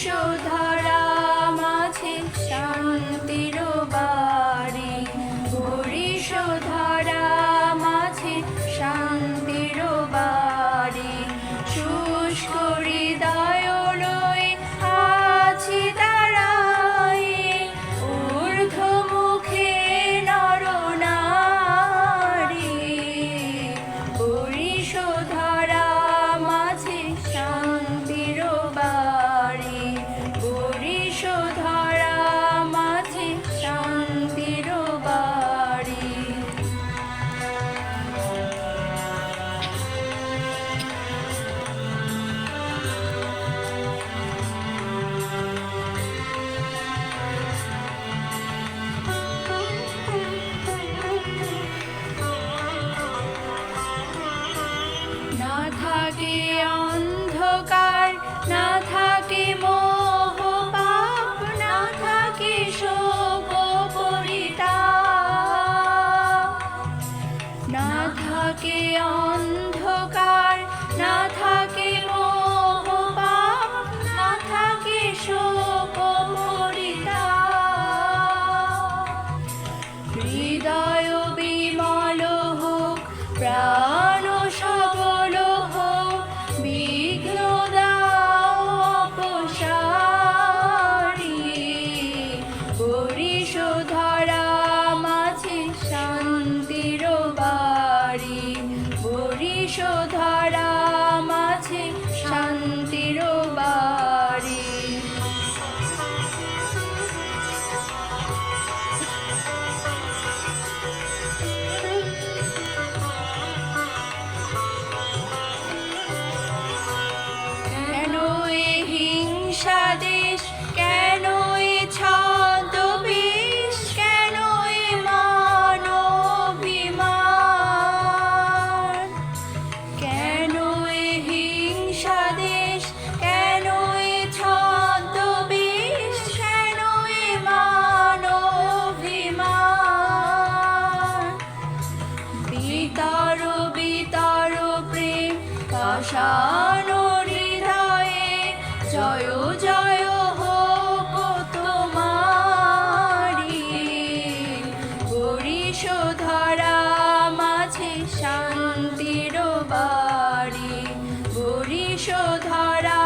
বরিশোধরা মাঝে শান্তির বাড়ি, বরিশোধরা মাঝে শান্তির বাড়ি। শুষ্ক হৃদয় লয়ে আছি দাঁড়ায়ে, ঊর্ধ্বমুখে নরনারী। বরিশোধরা মাঝে শান্তির বাড়ি, বরিশোধরা মাঝে শান্তির বাড়ি। না থাকে অন্ধকার, না থাকে মোহ পাপ, না থাকে শোক পরিতাপ। না থাকে অন্ধকার, না থাকে মোহ পাপ, না থাকে শোক পরিতাপ। হৃদয় বিমল হোক, প্রাণ সবল হোক, বিঘ্ন দাও অপসারি। বরিশোধরা মাঝে শান্তির বাড়ি, বরিশোধরা মাঝে শান্তির বাড়ি। কেন এ হিংসা দেশ, কেন এ ছদ্মবেশ, কেন এ মানবিমান? কেন এ হিংসা দেশ, কেন এ ছদ্মবেশ, কেন এ মানবিমান? বিতর বিতর প্রেম পাষাণ হৃদয়ে, জয় জয় হোক তোমারি। বরিশোধরা মাঝে শান্তির বাড়ি, বরিশোধরা